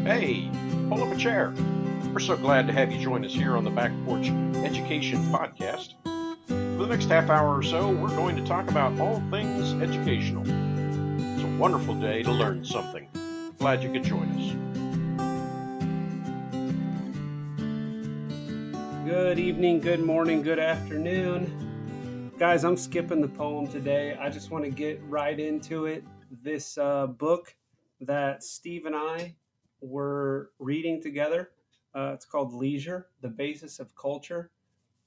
Hey, pull up a chair. We're so glad to have you join us here on the Back Porch Education Podcast. For the next half hour or so, we're going to talk about all things educational. It's a wonderful day to learn something. Glad you could join us. Good evening, good morning, good afternoon. Guys, I'm skipping the poem today. I just want to get right into it. This book that Steve and I were reading together, it's called Leisure, The Basis of Culture.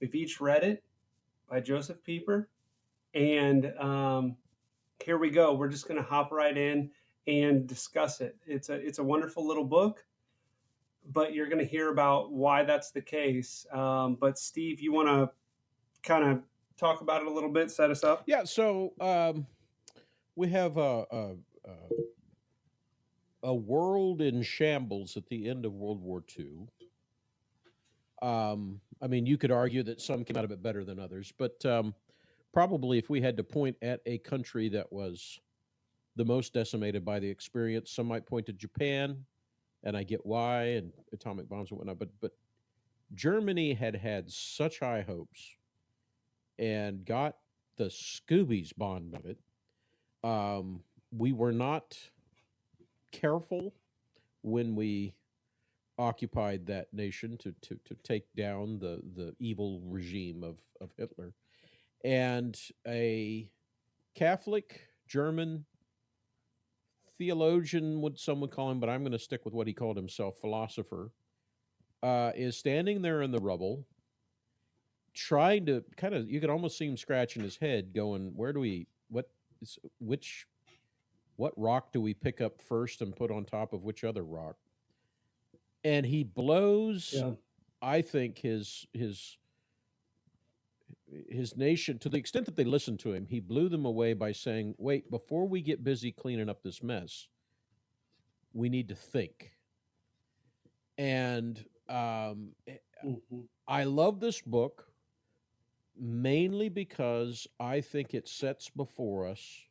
We've each read it by Josef Pieper. And here we go. We're just going to hop right in and discuss it. It's a wonderful little book, but you're going to hear about why that's the case. But Steve, you want to kind of talk about it a little bit, set us up? Yeah, so we have a world in shambles at the end of World War II. I mean, you could argue that some came out of it better than others, but probably if we had to point at a country that was the most decimated by the experience, some might point to Japan, and I get why, and atomic bombs and whatnot, but Germany had such high hopes and got the Scoobies bond of it. We were not careful when we occupied that nation to take down the evil regime of Hitler. And a Catholic German theologian, what some would call him, but I'm going to stick with what he called himself, philosopher, is standing there in the rubble, trying to kind of, you could almost see him scratching his head, going, "Where do we? Which? What rock do we pick up first and put on top of which other rock?" And he blows, Yeah. I think, his nation, to the extent that they listened to him, he blew them away by saying, "Wait, before we get busy cleaning up this mess, we need to think." And Hmm. I love this book mainly because I think it sets before us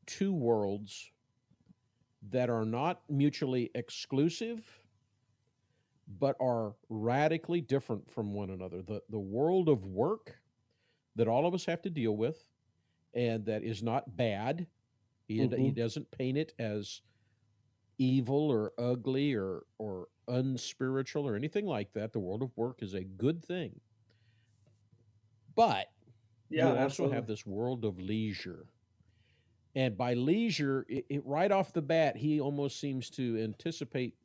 two worlds that are not mutually exclusive, but are radically different from one another. The world of work that all of us have to deal with, and that is not bad. He Hmm. doesn't paint it as evil or ugly or unspiritual or anything like that. The world of work is a good thing. But Yeah, you also absolutely. have this world of leisure. And by leisure, right off the bat, he almost seems to anticipate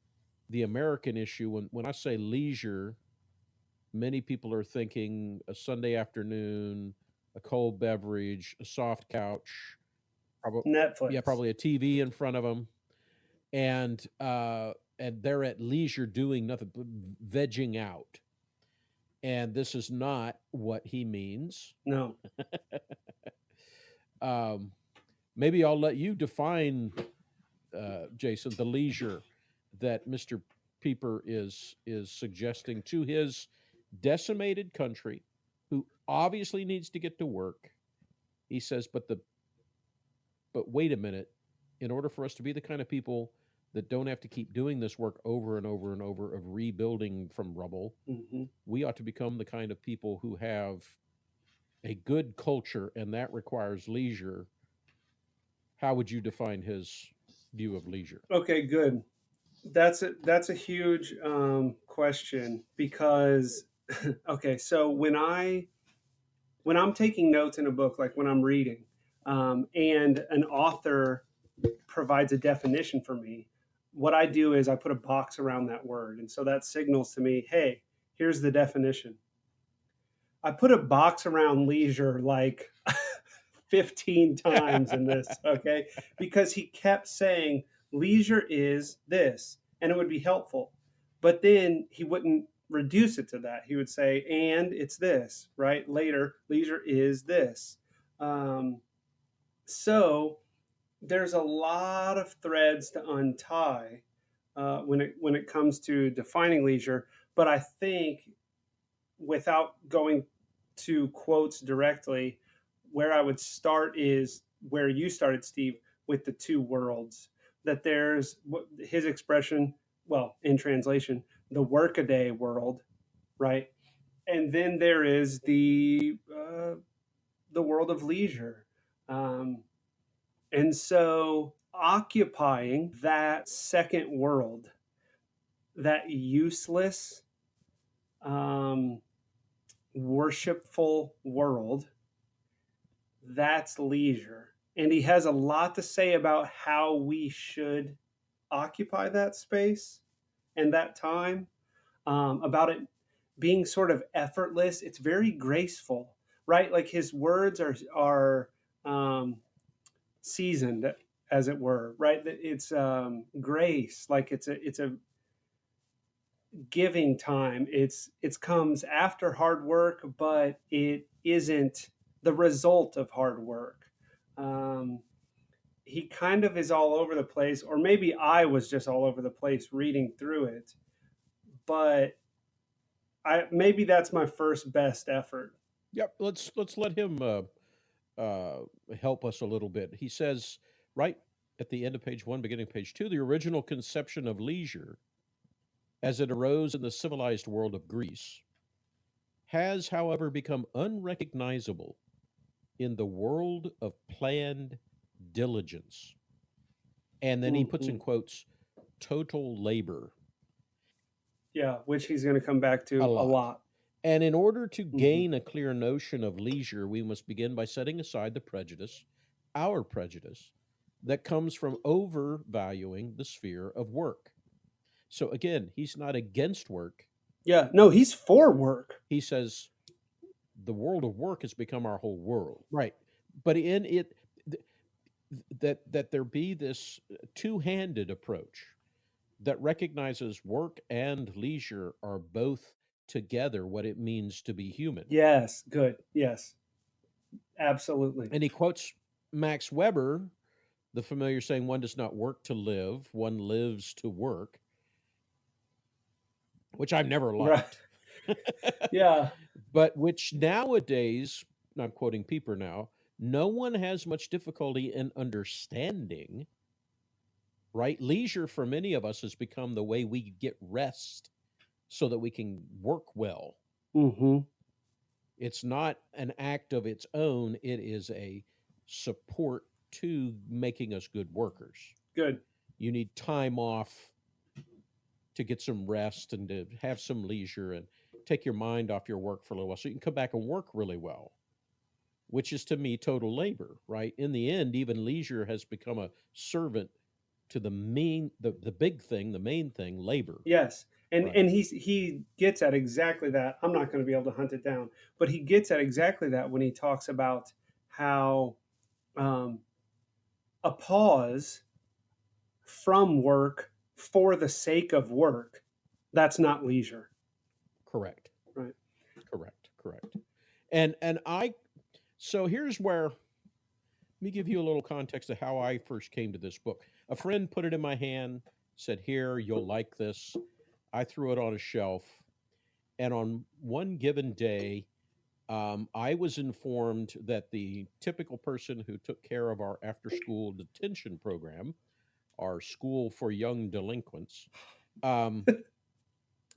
the American issue. When I say leisure, many people are thinking a Sunday afternoon, a cold beverage, a soft couch, probably, yeah, Netflix. probably a TV in front of them, and they're at leisure doing nothing, but vegging out. And this is not what he means. No. Um, Maybe I'll let you define, Jason, the leisure that Mister Pieper is suggesting to his decimated country, who obviously needs to get to work. He says, but wait a minute. In order for us to be the kind of people that don't have to keep doing this work over and over and over of rebuilding from rubble, Hmm. we ought to become the kind of people who have a good culture, and that requires leisure. How would you define his view of leisure? Okay, good. That's a huge question because okay, so when I'm taking notes in a book, like when I'm reading, and an author provides a definition for me, what I do is I put a box around that word, and so that signals to me, hey, here's the definition. I put a box around leisure like 15 times in this, okay? Because he kept saying leisure is this, and it would be helpful. But then he wouldn't reduce it to that. He would say, and it's this, right? Later, leisure is this. Um, so there's a lot of threads to untie when it comes to defining leisure. But I think without going to quotes directly, where I would start is where you started, Steve, with the two worlds. That there's his expression, well, in translation, the workaday world, right? And then there is the world of leisure. Um, and so occupying that second world, that useless, um, worshipful world, that's leisure. And he has a lot to say about how we should occupy that space and that time, about it being sort of effortless. It's very graceful, right? Like his words are seasoned, as it were, right? It's grace, like it's a giving time. It's comes after hard work, but it isn't the result of hard work. Um, he kind of is all over the place, or maybe I was just all over the place reading through it, but I maybe that's my first best effort. Yep. Let's let him uh, help us a little bit. He says right at the end of page 1, beginning of page 2, the original conception of leisure, as it arose in the civilized world of Greece, has, however, become unrecognizable in the world of planned diligence. And then he puts in Hmm. quotes, total labor, Yeah, which he's going to come back a to a lot. lot. And in order to Hmm. gain a clear notion of leisure, we must begin by setting aside the prejudice, our prejudice, that comes from overvaluing the sphere of work. So again, he's not against work. Yeah, no, he's for work. He says the world of work has become our whole world. Right. But in it, that there be this two-handed approach that recognizes work and leisure are both together what it means to be human. Yes, good. Yes, absolutely. And he quotes Max Weber, the familiar saying, one does not work to live, one lives to work, which I've never Right. liked. Yeah. But which nowadays, I'm quoting Pieper now, no one has much difficulty in understanding, right? Leisure for many of us has become the way we get rest so that we can work well. Hmm. It's not an act of its own, it is a support to making us good workers. Good. You need time off to get some rest and to have some leisure and take your mind off your work for a little while so you can come back and work really well, which is to me total labor, right? In the end, even leisure has become a servant to the big thing, the main thing, labor, Yes. right? And he gets at exactly that. I'm not going to be able to hunt it down, but he gets at exactly that when he talks about how um, a pause from work for the sake of work, that's not leisure, Correct, right? correct. And I so here's where let me give you a little context of how I first came to this book. A friend put it in my hand, said, "Here, you'll like this." I threw it on a shelf, and on one given day, I was informed that the typical person who took care of our after school detention program, our school for young delinquents, um,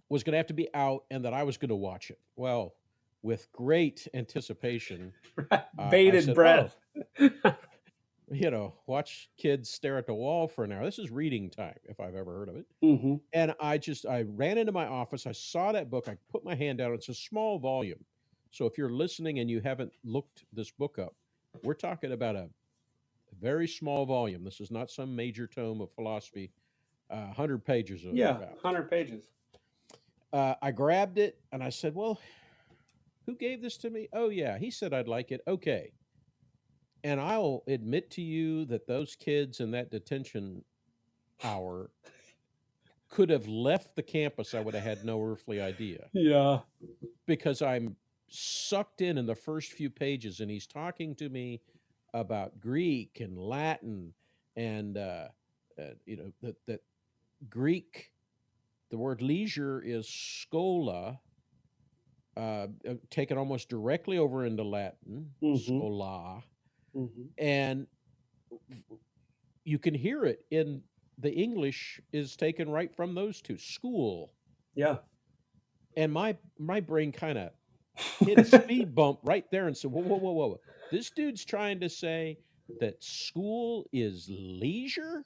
was going to have to be out and that I was going to watch it. Well, with great anticipation, I Bated said, breath. "Oh, watch kids stare at the wall for an hour. This is reading time, if I've ever heard of it." Hmm. And I ran into my office. I saw that book. I put my hand down. It's a small volume. So if you're listening and you haven't looked this book up, we're talking about a very small volume. This is not some major tome of philosophy. 100 pages or Yeah, thereabouts. 100 pages. I grabbed it and I said, "Well, who gave this to me? Oh, yeah, he said I'd like it. Okay." And I'll admit to you that those kids in that detention hour could have left the campus. I would have had no earthly idea Yeah. because I'm sucked in the first few pages, and he's talking to me about Greek and Latin, and that Greek. The word leisure is schola, taken almost directly over into Latin, Hmm. schola, Hmm. and you can hear it in the English is taken right from those two, school. Yeah. And my brain kind of hit a speed bump right there and said, whoa, whoa, whoa, whoa. This dude's trying to say that school is leisure?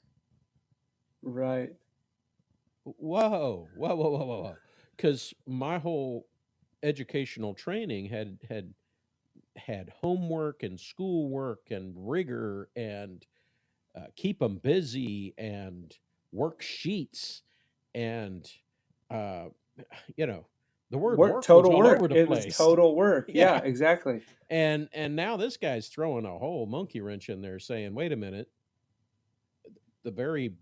Right. Whoa, whoa, whoa, whoa, whoa, whoa. Because my whole educational training had homework and schoolwork and rigor and keep them busy and worksheets and uh, you know the word Work, work was total all work. over the It was place. total work. Yeah, Yeah, exactly. and now this guy's throwing a whole monkey wrench in there, saying, "Wait a minute, the very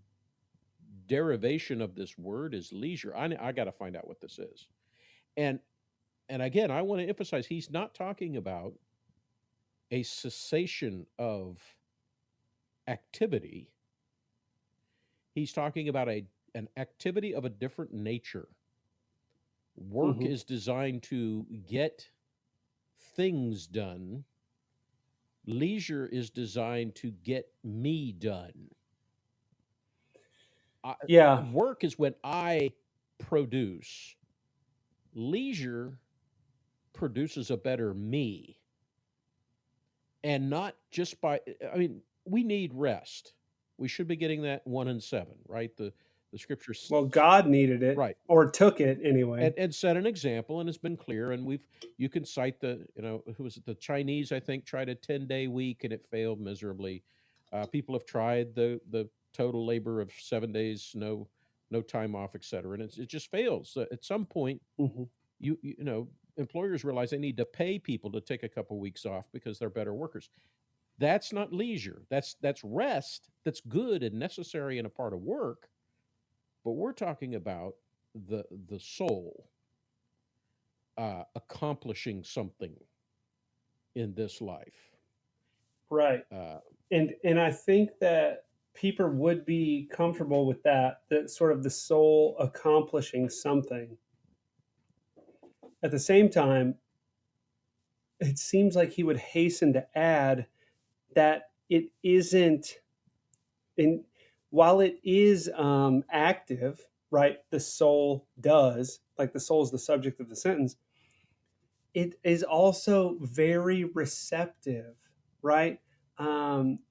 derivation of this word is leisure. I got to find out what this is." And and again, I want to emphasize he's not talking about a cessation of activity. He's talking about an activity of a different nature. Work Hmm. is designed to get things done. Leisure is designed to get me done. I, Yeah. work is when I produce. Leisure produces a better me. And not just by, I mean, we need rest. We should be getting that 1 and 7, right? The scriptures, Well, God needed it right? or took it anyway. And set an example, and it's been clear. And you can cite who was it? The Chinese, I think, tried a 10-day week and it failed miserably. People have tried the total labor of 7 days, no time off, et cetera, and it just fails. At some point, Hmm. you know employers realize they need to pay people to take a couple weeks off because they're better workers. That's not leisure. That's rest. That's good and necessary and a part of work. But we're talking about the soul accomplishing something in this life. Right. Uh, And I think that Pieper would be comfortable with that sort of the soul accomplishing something. At the same time, it seems like he would hasten to add that it isn't in while it is active, right? The soul does, like the soul is the subject of the sentence. It is also very receptive, right?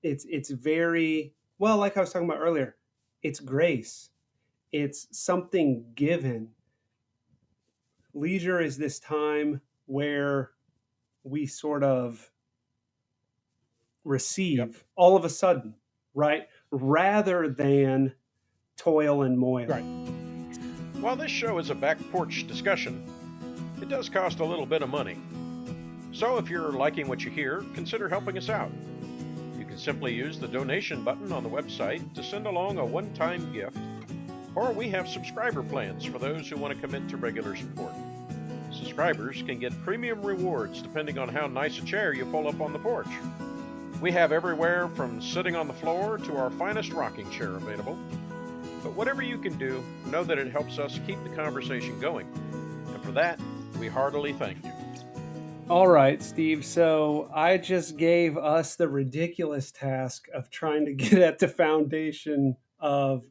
It's very well, like I was talking about earlier. It's grace. It's something given. Leisure is this time where we sort of yep. receive all of a sudden, right? Rather than toil and moil. Right. While this show is a back porch discussion, it does cost a little bit of money. So if you're liking what you hear, consider helping us out. You can simply use the donation button on the website to send along a one-time gift, or we have subscriber plans for those who want to commit to regular support. Subscribers can get premium rewards depending on how nice a chair you pull up on the porch. We have everywhere from sitting on the floor to our finest rocking chair available. But whatever you can do, know that it helps us keep the conversation going. And for that, we heartily thank you. All right, Steve. So I just gave us the ridiculous task of trying to get at the foundation of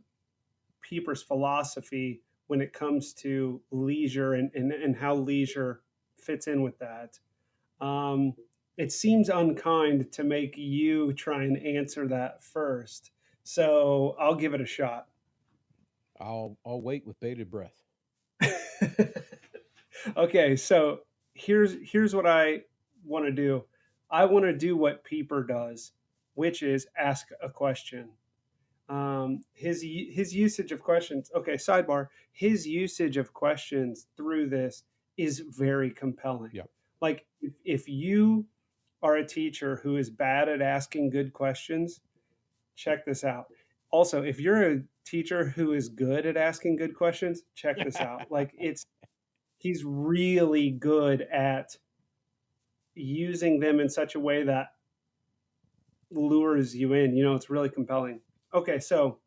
Pieper's philosophy when it comes to leisure and how leisure fits in with that. Um, it seems unkind to make you try and answer that first. So I'll give it a shot. I'll wait with bated breath. Okay, so here's what I want to do. I want to do what Pieper does, which is ask a question. His usage of questions. Okay, sidebar. His usage of questions through this is very compelling. Yep. Like if you are a teacher who is bad at asking good questions, check this out. Also, if you're a teacher who is good at asking good questions, check this out. Like he's really good at using them in such a way that lures you in. It's really compelling. Okay, so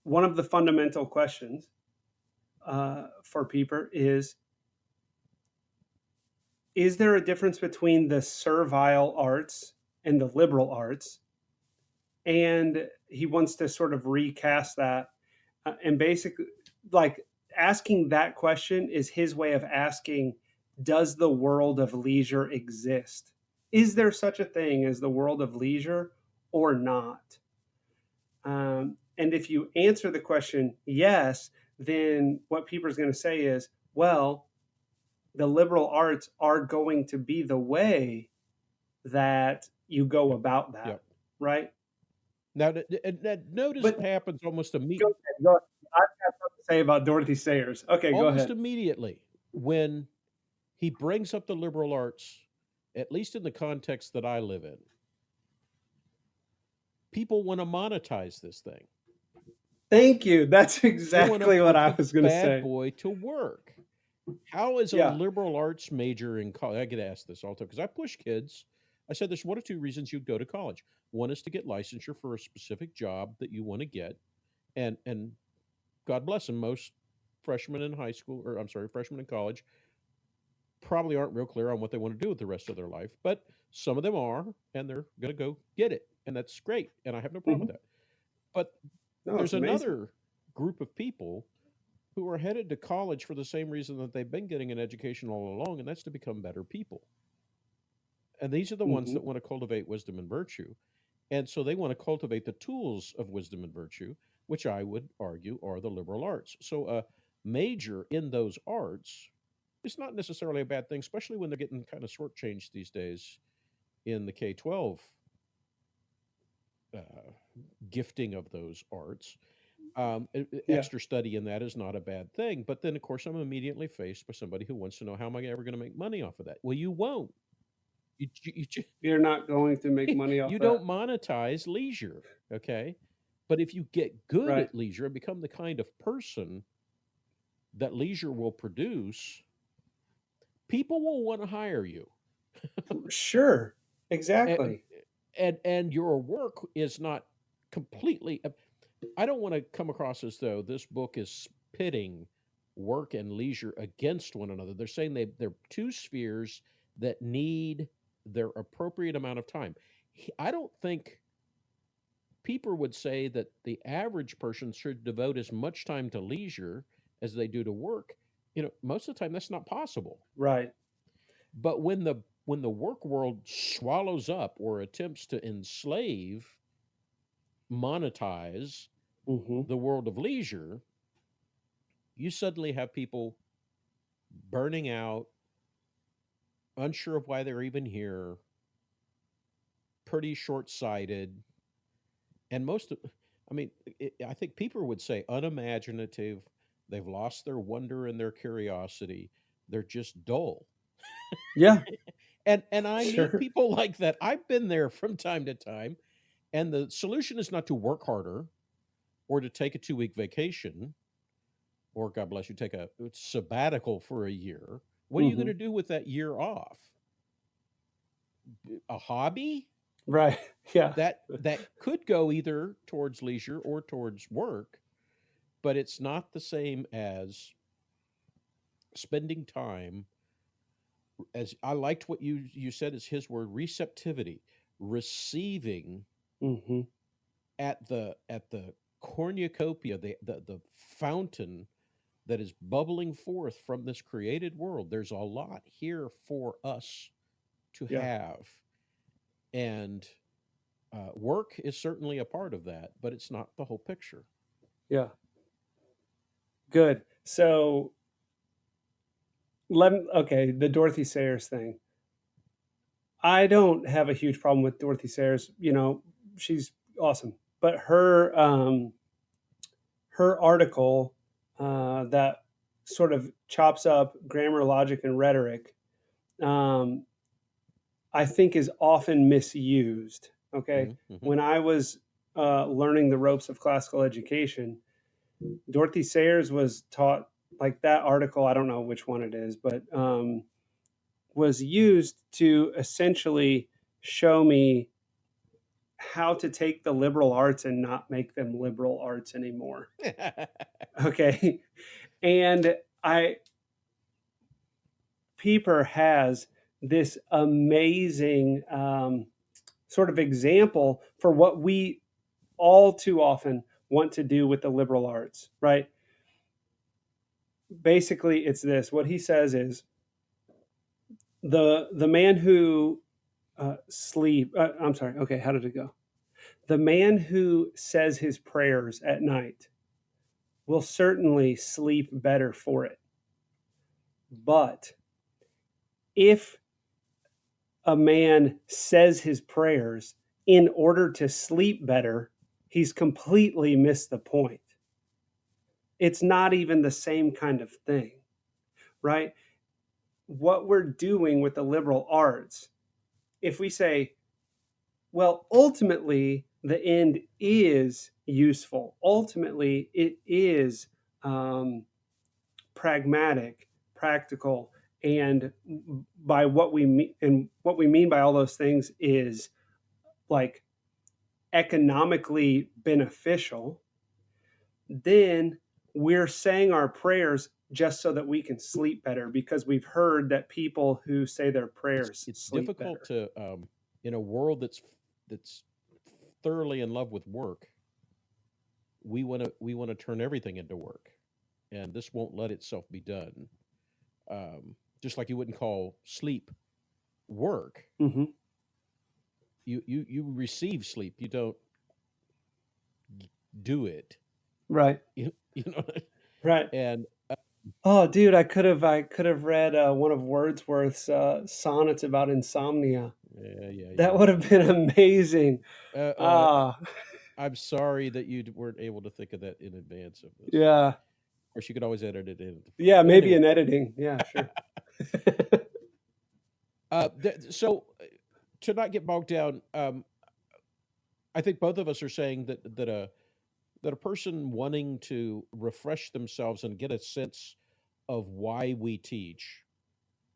one of the fundamental questions for Pieper is there a difference between the servile arts and the liberal arts? And he wants to sort of recast that, and basically, like, asking that question is his way of asking, does the world of leisure exist? Is there such a thing as the world of leisure or not? And if you answer the question yes, then what Pieper's going to say is, well, the liberal arts are going to be the way that you go about that, Yep. right? Now, notice But it happens almost go immediately. ahead, go ahead. I've got something to say about Dorothy Sayers. Okay, go Almost ahead. immediately when he brings up the liberal arts, at least in the context that I live in, people want to monetize this thing. Thank you. That's They want to exactly what put I the was going to bad say. boy to work. How is a Yeah. liberal arts major in college? I get asked this all the time because I push kids. I said there's one or two reasons you'd go to college. One is to get licensure for a specific job that you want to get, and God bless them, most freshmen in high school, or I'm sorry, freshmen in college, probably aren't real clear on what they want to do with the rest of their life, but some of them are, and they're going to go get it, and that's great, and I have no problem Mhm. with that. But No, there's it's amazing. another group of people who are headed to college for the same reason that they've been getting an education all along, and that's to become better people. And these are the ones that Hmm. want to cultivate wisdom and virtue. And so they want to cultivate the tools of wisdom and virtue, which I would argue are the liberal arts. So a major in those arts is not necessarily a bad thing, especially when they're getting kind of shortchanged these days in the K 12 uh, gifting of those arts. Yeah. Extra study in that is not a bad thing. But then, of course, I'm immediately faced by somebody who wants to know how am I ever going to make money off of that? Well, you won't. You're not going to make money off You that. don't monetize leisure, okay? But if you get good Right. at leisure and become the kind of person that leisure will produce, people will want to hire you. Sure. And Exactly. and your work is not completely I don't want to come across as though this book is pitting work and leisure against one another. They're saying they're two spheres that need their appropriate amount of time. I don't think Pieper would say that the average person should devote as much time to leisure as they do to work. Most of the time that's not possible. Right. But when the work world swallows up or attempts to enslave, monetize Hmm. the world of leisure, you suddenly have people burning out, unsure of why they're even here, pretty short-sighted, and I mean, I think Pieper would say unimaginative. They've lost their wonder and their curiosity. They're just dull. Yeah. And I meet Sure. people like that. I've been there from time to time. And the solution is not to work harder or to take a 2-week vacation or, God bless you, take a sabbatical for a year. What are you going Hmm. to do with that year off? A hobby? Right. Yeah. That could go either towards leisure or towards work, but it's not the same as spending time. As I liked what you said is his word, receptivity, receiving Hmm. at the cornucopia, the fountain that is bubbling forth from this created world. There's a lot here for us to Yeah. have, and work is certainly a part of that, but it's not the whole picture. Yeah. Good. So okay, the Dorothy Sayers thing. I don't have a huge problem with Dorothy Sayers. She's awesome. But her article, that sort of chops up grammar, logic, and rhetoric, um, I think is often misused. Okay, Mm-hmm. when I was learning the ropes of classical education, Dorothy Sayers was taught, like, that article. I don't know which one it is, but was used to essentially show me how to take the liberal arts and not make them liberal arts anymore. Okay. And I Pieper has this amazing sort of example for what we all too often want to do with the liberal arts, right? Basically, it's this. What he says is the man who I'm sorry. Okay, how did it go? The man who says his prayers at night will certainly sleep better for it. But if a man says his prayers in order to sleep better, he's completely missed the point. It's not even the same kind of thing, right? What we're doing with the liberal arts, if we say, well, ultimately, the end is useful, ultimately, it is pragmatic, practical, and by what we mean, and what we mean by all those things is like economically beneficial, then we're saying our prayers just so that we can sleep better because we've heard that people who say their prayers It's sleep difficult better. to in a world that's thoroughly in love with work. We want to turn everything into work, and this won't let itself be done. Just like you wouldn't call sleep work, Mm-hmm. you receive sleep. You don't do it. Right. You know, Right. and Oh, dude, I could have read one of Wordsworth's sonnets about insomnia. yeah, yeah, That yeah, would yeah. have been amazing. Uh, uh, Ah, I'm sorry that you weren't able to think of that in advance of this. yeah, Of course, you could always edit it in at the front. yeah. But Maybe anyway, in editing. Yeah, sure. so to not get bogged down, I think both of us are saying that a person wanting to refresh themselves and get a sense of why we teach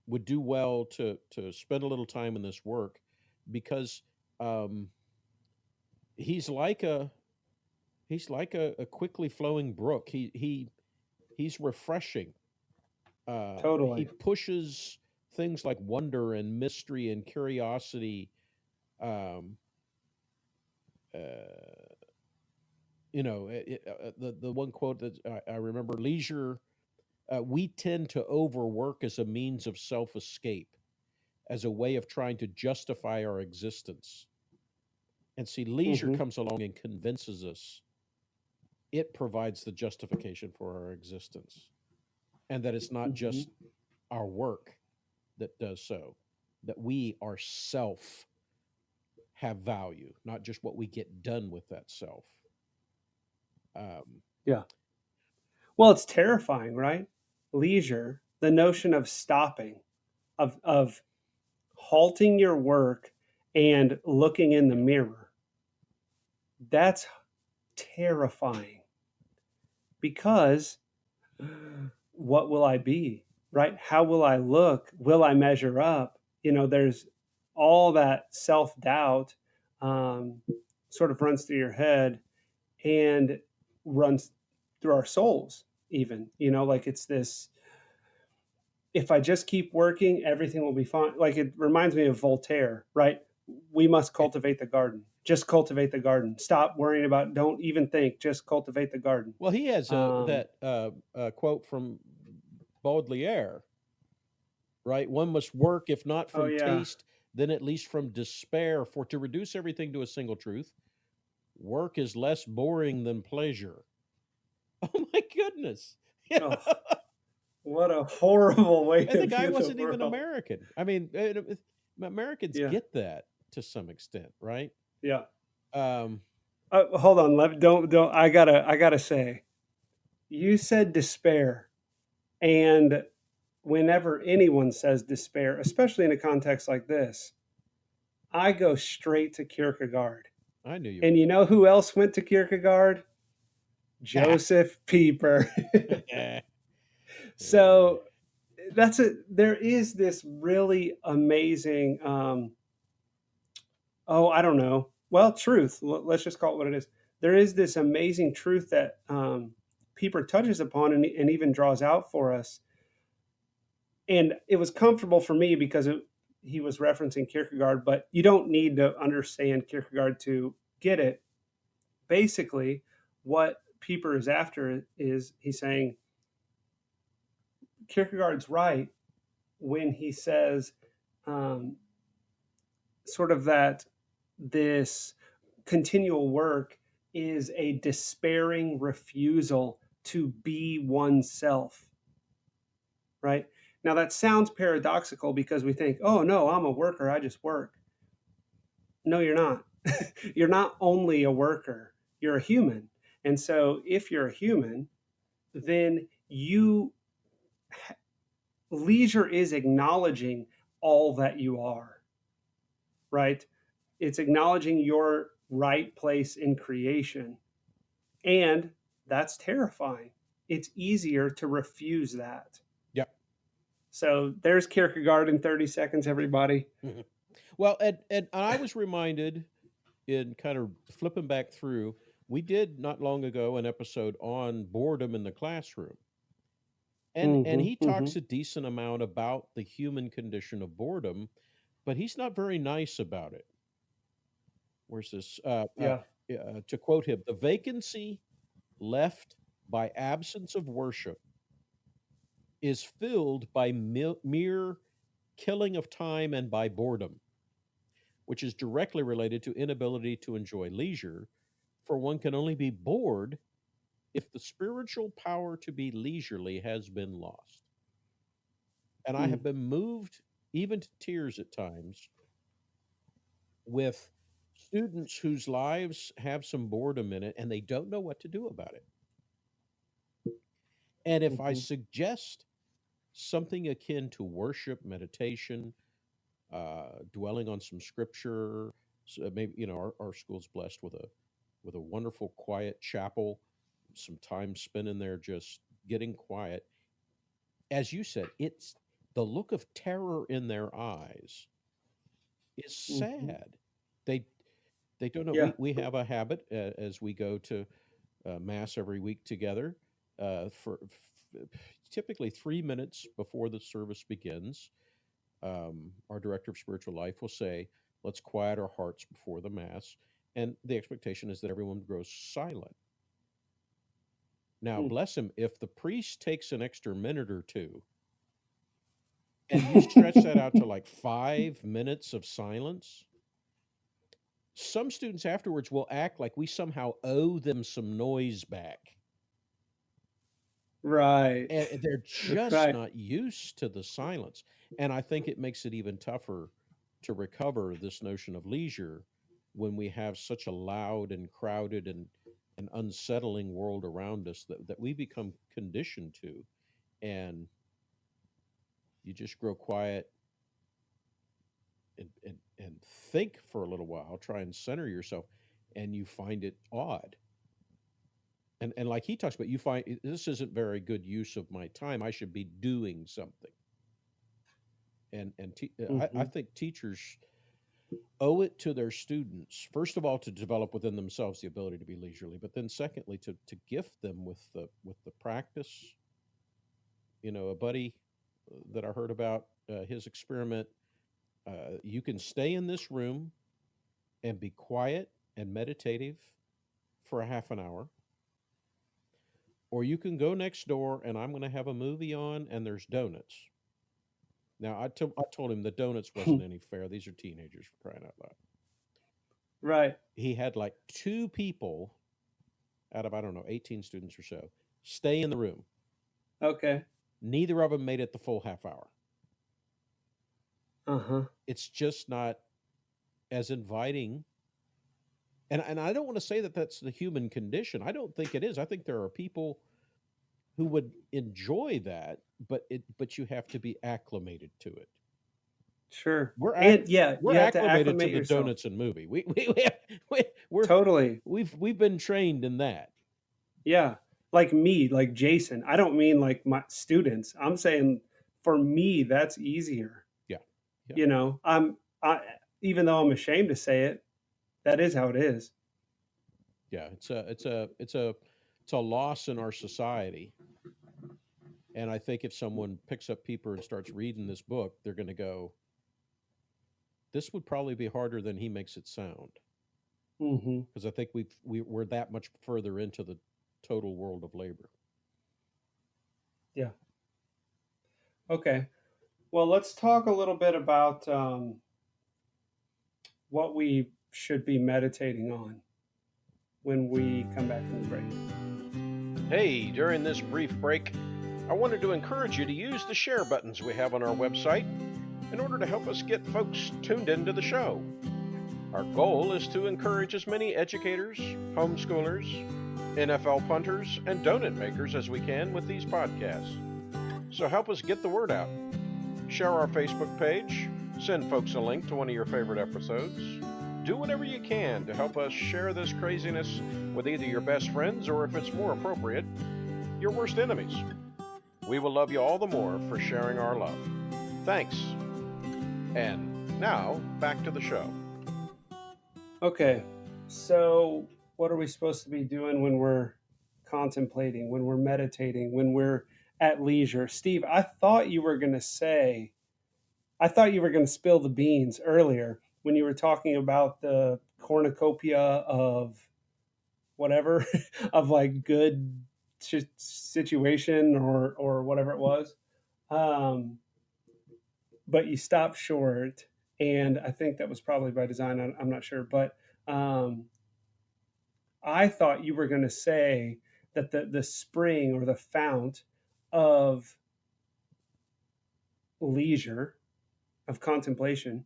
would do well to spend a little time in this work because um, he's like a he's like a quickly flowing brook. He's refreshing. He Totally. pushes things like wonder and mystery and curiosity. Um, uh, the one quote that I remember: "Leisure, we tend to overwork as a means of self escape, as a way of trying to justify our existence." And see, leisure Mm-hmm. comes along and convinces us it provides the justification for our existence, and that it's not Mm-hmm. just our work that does so, that we ourself have value, not just what we get done with that self. Um, Yeah. Well, it's terrifying, right? Leisure, the notion of stopping, of halting your work and looking in the mirror. That's terrifying because what will I be? Right? How will I look? Will I measure up? There's all that self doubt um, sort of runs through your head and runs through our souls, even. Like it's this, if I just keep working, everything will be fine. Like it reminds me of Voltaire, right? We must cultivate the garden. Just cultivate the garden. Stop worrying about, don't even think, just cultivate the garden. well, he has Um, that quote from Baudelaire, right? One must work, if not oh, from yeah. taste, then at least from despair. For to reduce everything to a single truth, work is less boring than pleasure. Oh my goodness. You Oh, know? what a horrible way And to the guy view the wasn't even world. American. I mean, Americans Yeah. get that to some extent, right? Yeah. Um, Hold on. Don't. I gotta say, you said despair. And whenever anyone says despair, especially in a context like this, I go straight to Kierkegaard. I knew you And would. you know who else went to Kierkegaard? Josef Pieper. Yeah. So there is this really amazing, I don't know. Well, truth. Let's just call it what it is. There is this amazing truth that Pieper touches upon and even draws out for us. And it was comfortable for me because he was referencing Kierkegaard, but you don't need to understand Kierkegaard to get it. basically, what Pieper is after is he's saying Kierkegaard's right when he says um, sort of that this continual work is a despairing refusal to be oneself, right? Now that sounds paradoxical because we think, oh no, I'm a worker, I just work. No, you're not. You're not only a worker, you're a human. And so if you're a human, then leisure is acknowledging all that you are, right? It's acknowledging your right place in creation. And that's terrifying. It's easier to refuse that. Yeah. So there's Kierkegaard in 30 seconds, everybody. Mhm. Well, and I was reminded in kind of flipping back through, we did not long ago an episode on boredom in the classroom. And Mm-hmm, he mm-hmm. talks a decent amount about the human condition of boredom, but he's not very nice about it. Where's this? Yeah. To quote him, the vacancy left by absence of worship is filled by mere killing of time and by boredom, which is directly related to inability to enjoy leisure, for one can only be bored if the spiritual power to be leisurely has been lost. And I Mm. have been moved even to tears at times with students whose lives have some boredom in it and they don't know what to do about it. And if I Mm-hmm. suggest something akin to worship, meditation, dwelling on some scripture, so maybe our school's blessed with a wonderful quiet chapel, some time spent in there just getting quiet. As you said, it's the look of terror in their eyes is Mm-hmm. sad. They they don't know. Yeah. We have a habit as we go to mass every week together for typically 3 minutes before the service begins. Our director of spiritual life will say, "Let's quiet our hearts before the mass," and the expectation is that everyone grows silent. Now, Mm. bless him, if the priest takes an extra minute or two and you stretch that out to like 5 minutes of silence, some students afterwards will act like we somehow owe them some noise back. Right. And they're just Right. not used to the silence. And I think it makes it even tougher to recover this notion of leisure when we have such a loud and crowded and unsettling world around us that we become conditioned to. And you just grow quiet and think for a little while, try and center yourself, and you find it odd. And like he talks about, you find this isn't very good use of my time. I should be doing something. I Mm-hmm. think teachers owe it to their students, first of all, to develop within themselves the ability to be leisurely, but then secondly, to gift them with the practice. A buddy that I heard about his experiment. You can stay in this room and be quiet and meditative for a half an hour, or you can go next door and I'm going to have a movie on and there's donuts. Now, I told him the donuts wasn't any fair. These are teenagers for crying out loud. Right. He had like two people out of, I don't know, 18 students or so stay in the room. Okay. Neither of them made it the full half hour. Uh-huh. It's just not as inviting. And I don't want to say that that's the human condition. I don't think it is. I think there are people who would enjoy that, but you have to be acclimated to it. Sure. We're ac- And yeah, we're you have to acclimated to acclimate the yourself. donuts and movie. We're Totally. we've been trained in that. Yeah. Like me, like Jason. I don't mean like my students. I'm saying for me, that's easier. Yeah, yeah, You know, I even though I'm ashamed to say it, that is how it is. yeah. It's a loss in our society. And I think if someone picks up Pieper and starts reading this book, they're going to go, "This would probably be harder than he makes it sound." Hmm. because I think we're that much further into the total world of labor. Yeah. Okay. Well, let's talk a little bit about what we should be meditating on when we come back from the break. Hey, during this brief break, I wanted to encourage you to use the share buttons we have on our website in order to help us get folks tuned into the show. Our goal is to encourage as many educators, homeschoolers, NFL punters, and donut makers as we can with these podcasts. So help us get the word out. Share our Facebook page, send folks a link to one of your favorite episodes. Do whatever you can to help us share this craziness with either your best friends or, if it's more appropriate, your worst enemies. We will love you all the more for sharing our love. Thanks. And now, back to the show. Okay. So, what are we supposed to be doing when we're contemplating, when we're meditating, when we're at leisure? Steve, I thought you were going to spill the beans earlier when you were talking about the cornucopia of whatever, of like good situation or whatever it was. Um, but you stopped short, and I think that was probably by design. I'm not sure, but um, I thought you were going to say that the spring or the fount of leisure, of contemplation,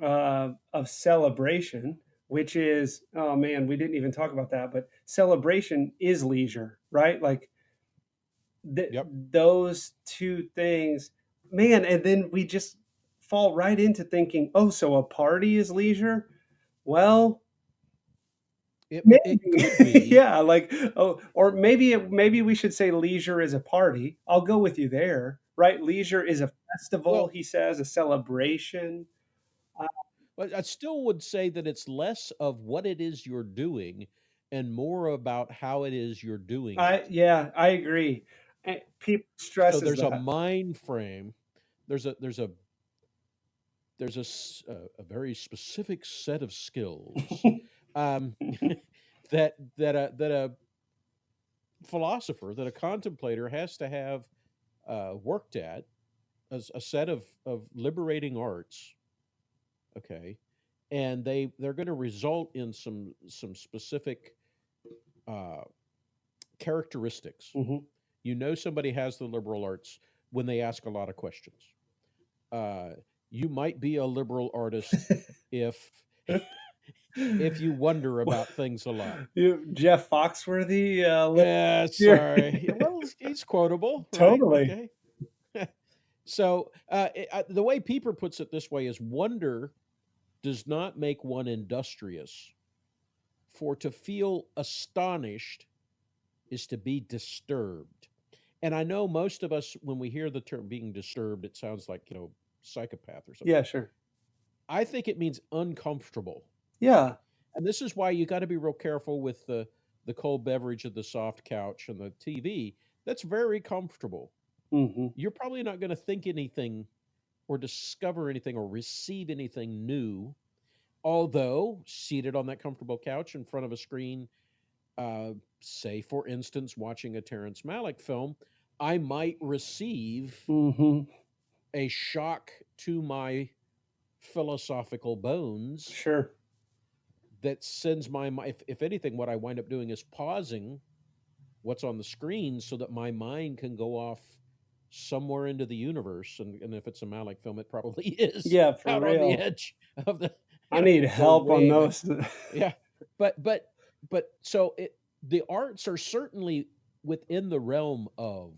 of celebration, which is, oh man, we didn't even talk about that, but celebration is leisure, right? Like Yep. those two things, man. And then we just fall right into thinking, oh, so a party is leisure? Well, It maybe. could be. Yeah, like, oh, or maybe we should say leisure is a party. I'll go with you there, right? Leisure is a festival, Well, he says, a celebration. Uh, but I still would say that it's less of what it is you're doing and more about how it is you're doing it. yeah, I agree. And people So stresses there's a that. mind frame. There's a very specific set of skills um, that a philosopher, that a contemplator has to have worked at, as a set of liberating arts. Okay, and they're going to result in some specific uh, characteristics. Hmm. You know, somebody has the liberal arts when they ask a lot of questions. Uh, you might be a liberal artist if if you wonder about things a lot. Jeff Foxworthy, Yeah, here. sorry. Yeah, well, he's quotable, right? Totally. Okay. So the way Pieper puts it this way is wonder does not make one industrious, for to feel astonished is to be disturbed. And I know most of us, when we hear the term being disturbed, it sounds like, psychopath or something. Yeah, sure. I think it means uncomfortable. Yeah. And this is why you got to be real careful with the cold beverage of the soft couch and the TV. That's very comfortable. Hmm. You're probably not going to think anything or discover anything or receive anything new. Although seated on that comfortable couch in front of a screen, uh, say for instance, watching a Terrence Malick film, I might receive Hmm. a shock to my philosophical bones Sure. that sends my mind. If anything, what I wind up doing is pausing what's on the screen so that my mind can go off somewhere into the universe. And if it's a Malick film, it probably is Yeah, for out on the real. edge of the, I need the help on wave. those. Yeah, but so the arts are certainly within the realm of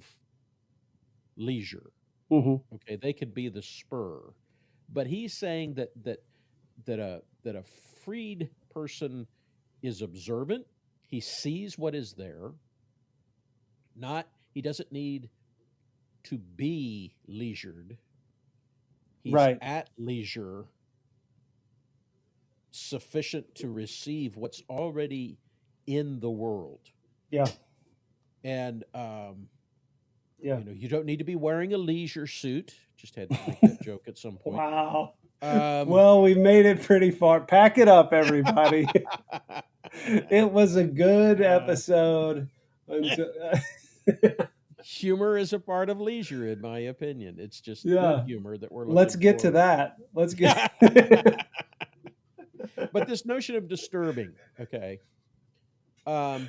leisure. Hmm. Okay, they could be the spur, but he's saying that a freed person is observant. He sees what is there. Not he doesn't need to be leisured. He's Right. at leisure, sufficient to receive what's already in the world. Yeah. And Yeah. you don't need to be wearing a leisure suit. Just had to make that joke at some point. Wow. Um, Well, we made it pretty far. Pack it up, everybody. It was a good uh, episode. Until, humor is a part of leisure, in my opinion. It's just good yeah, humor that we're let's looking get to for. that. Let's get. But this notion of disturbing, okay. Um,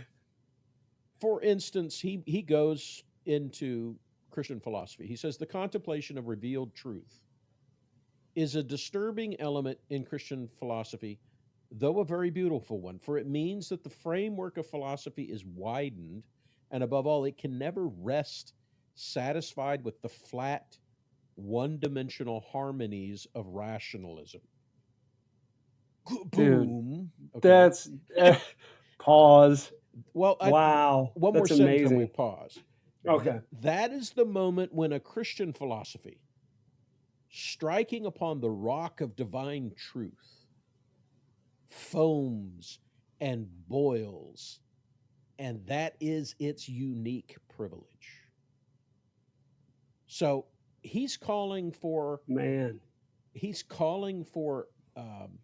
for instance, he goes into Christian philosophy. He says the contemplation of revealed truth is a disturbing element in Christian philosophy, though a very beautiful one, for it means that the framework of philosophy is widened, and above all, it can never rest satisfied with the flat, one dimensional harmonies of rationalism. Dude, Boom. Okay. that's pause. Well, Wow, one more that's sentence and we amazing. pause. Okay. That is the moment when a Christian philosophy, striking upon the rock of divine truth, foams and boils, and that is its unique privilege. So he's calling for Man. he's calling for um,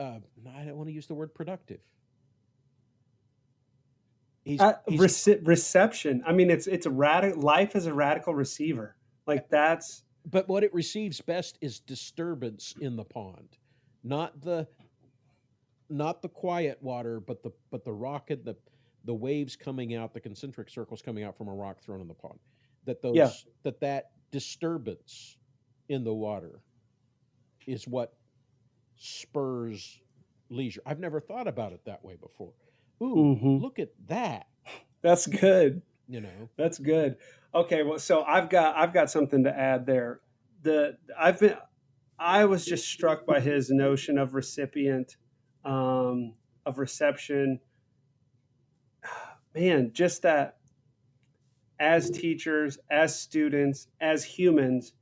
I don't want to use the word productive. He's Reception. I mean, it's a radical. Life is a radical receiver. Like that's but what it receives best is disturbance in the pond, not the quiet water, but the rock and the waves coming out, the concentric circles coming out from a rock thrown in the pond. yeah. That disturbance in the water is what spurs leisure. I've never thought about it that way before. Ooh, Hmm. look at that. That's good. You know, That's good. Okay, well, so I've got something to add there. The I've been I was just struck by his notion of recipient, of reception. Man, just that as teachers, as students, as humans,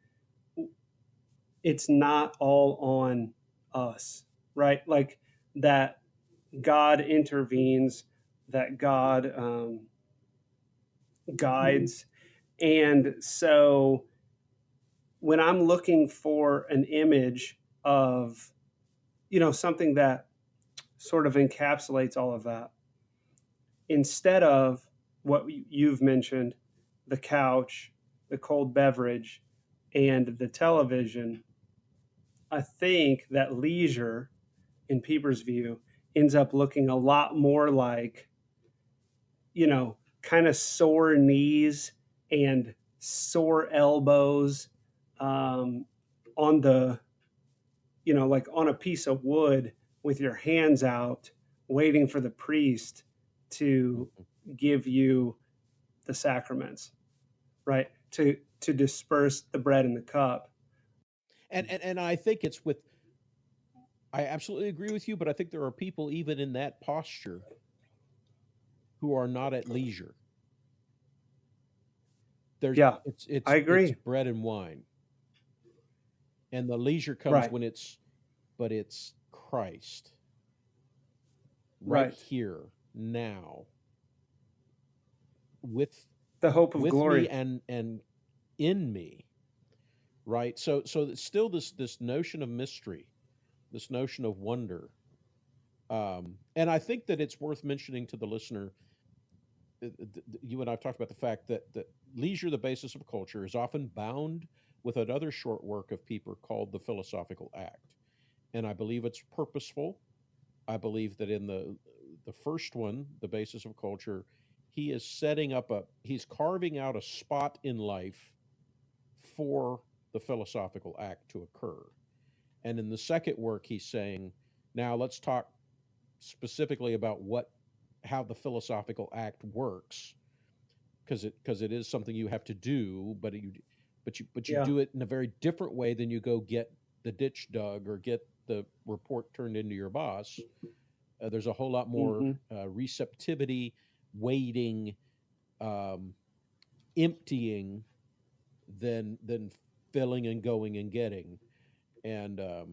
it's not all on us, right? Like that God intervenes, that God guides. And so when I'm looking for an image of, something that sort of encapsulates all of that, instead of what you've mentioned, the couch, the cold beverage, and the television, I think that leisure, in Pieper's view, ends up looking a lot more like, kind of sore knees and sore elbows, um, on the, like on a piece of wood with your hands out, waiting for the priest to mhm. give you the sacraments, right? To disperse the bread and the cup. And I think it's with. I absolutely agree with you, but I think there are people even in that posture who are not at leisure. There's Yeah, I it's agree. bread and wine, and the leisure comes Right, when it's Christ right right. here now with The hope of me glory. and in me, right? So it's still this notion of mystery, this notion of wonder, and I think that it's worth mentioning to the listener. You and I've talked about the fact that leisure, the basis of culture, is often bound with another short work of Pieper called the philosophical act, and I believe it's purposeful. I believe that in the first one, the basis of culture, he is he's carving out a spot in life for the philosophical act to occur. And in the second work, he's saying, now let's talk specifically about how the philosophical act works, because it is something you have to do, but you Yeah. do it in a very different way than you go get the ditch dug or get the report turned into your boss. There's a whole lot more Hmm. receptivity, waiting, um, emptying than filling and going and getting. And I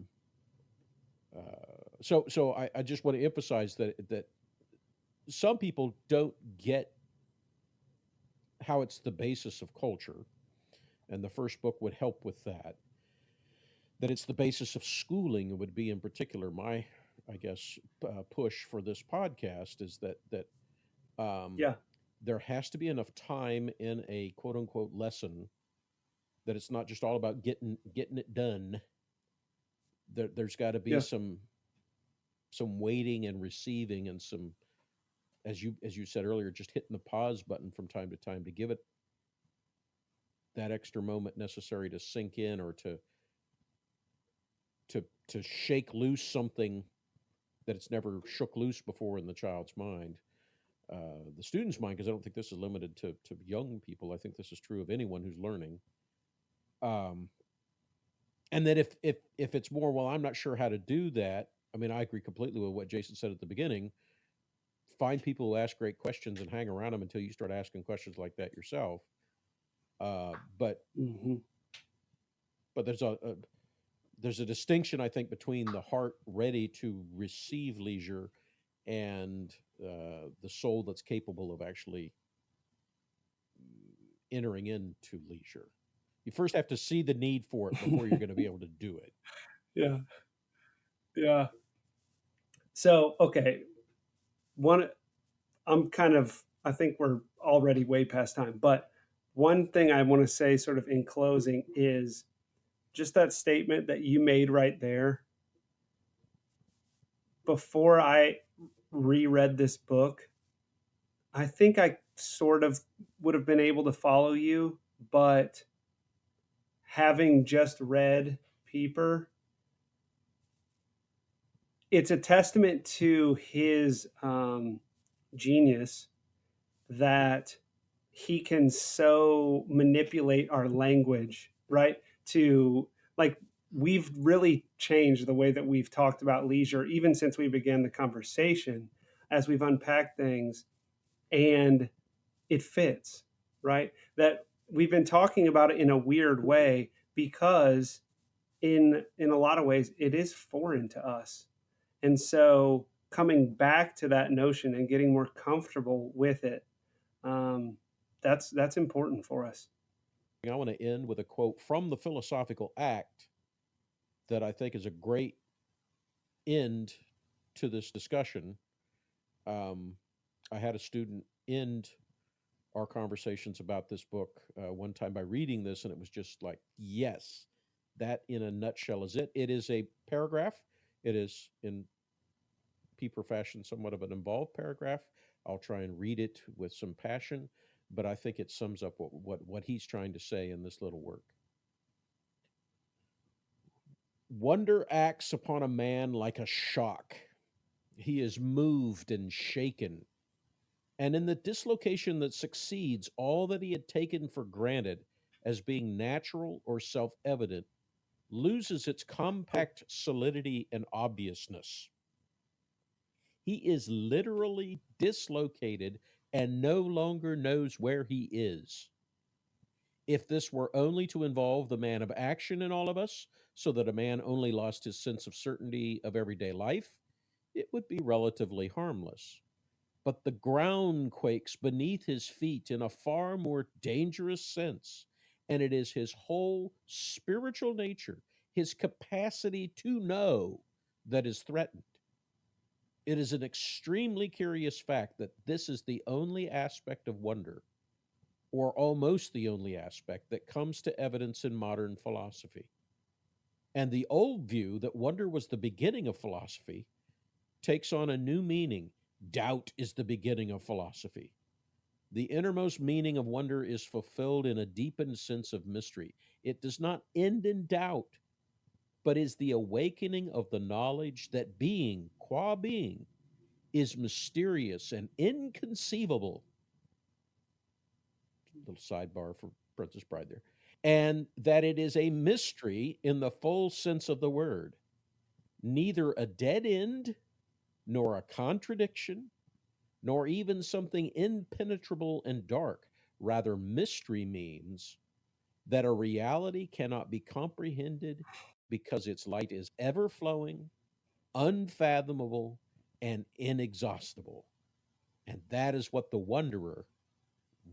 just want to emphasize that some people don't get how it's the basis of culture, and the first book would help with that. that it's the basis of schooling. It would be in particular my, I guess, push for this podcast is that um, Yeah. there has to be enough time in a quote unquote lesson that it's not just all about getting it done. There's got to be Yeah. some waiting and receiving, and some, as you said earlier, just hitting the pause button from time to time to give it that extra moment necessary to sink in, or to shake loose something that it's never shook loose before in the child's mind, the student's mind, because I don't think this is limited to young people. I think this is true of anyone who's learning. Um, and that if it's more, well, I'm not sure how to do that. I mean, I agree completely with what Jason said at the beginning. Find people who ask great questions and hang around them until you start asking questions like that yourself. Uh, but Hmm. but there's a distinction, I think, between the heart ready to receive leisure and the soul that's capable of actually entering into leisure. You first have to see the need for it before you're going to be able to do it. Yeah. Yeah. So, okay. One, I think we're already way past time, but one thing I want to say, sort of in closing, is just that statement that you made right there. Before I reread this book, I think I sort of would have been able to follow you, but having just read Pieper, it's a testament to his genius that he can so manipulate our language, right? To, like, we've really changed the way that we've talked about leisure, even since we began the conversation, as we've unpacked things, and it fits, right? That we've been talking about it in a weird way because in a lot of ways it is foreign to us. And so coming back to that notion and getting more comfortable with it, um, that's important for us. I want to end with a quote from the Philosophical Act that I think is a great end to this discussion. Um, I had a student end our conversations about this book one time by reading this, and it was just like, yes, that in a nutshell is it. It is a paragraph. It is in Pieper fashion somewhat of an involved paragraph. I'll try and read it with some passion, but I think it sums up what he's trying to say in this little work. Wonder acts upon a man like a shock. He is moved and shaken, and in the dislocation that succeeds, all that he had taken for granted as being natural or self evident loses its compact solidity and obviousness. He is literally dislocated and no longer knows where he is. If this were only to involve the man of action in all of us, so that a man only lost his sense of certainty of everyday life, it would be relatively harmless. But the ground quakes beneath his feet in a far more dangerous sense, and it is his whole spiritual nature, his capacity to know, that is threatened. It is an extremely curious fact that this is the only aspect of wonder, or almost the only aspect, that comes to evidence in modern philosophy. And the old view that wonder was the beginning of philosophy takes on a new meaning. Doubt is the beginning of philosophy. The innermost meaning of wonder is fulfilled in a deepened sense of mystery. It does not end in doubt, but is the awakening of the knowledge that being, qua being, is mysterious and inconceivable. Little sidebar for Princess Bride there. And that it is a mystery in the full sense of the word, neither a dead end, nor a contradiction, nor even something impenetrable and dark. Rather, mystery means that a reality cannot be comprehended because its light is ever flowing, unfathomable, and inexhaustible. And that is what the wanderer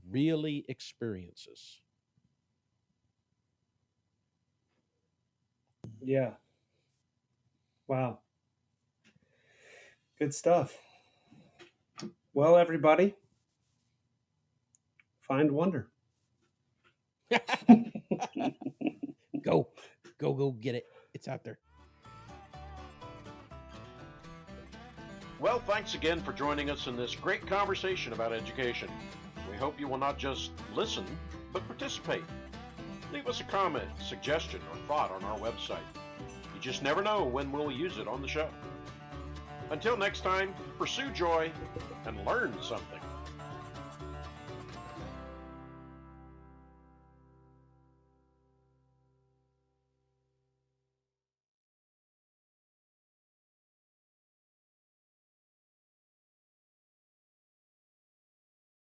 really experiences. Yeah. Wow. Good stuff. Well, everybody, find wonder. Go get it. It's out there. Well, thanks again for joining us in this great conversation about education. We hope you will not just listen, but participate. Leave us a comment, suggestion, or thought on our website. You just never know when we'll use it on the show. Until next time, pursue joy and learn something.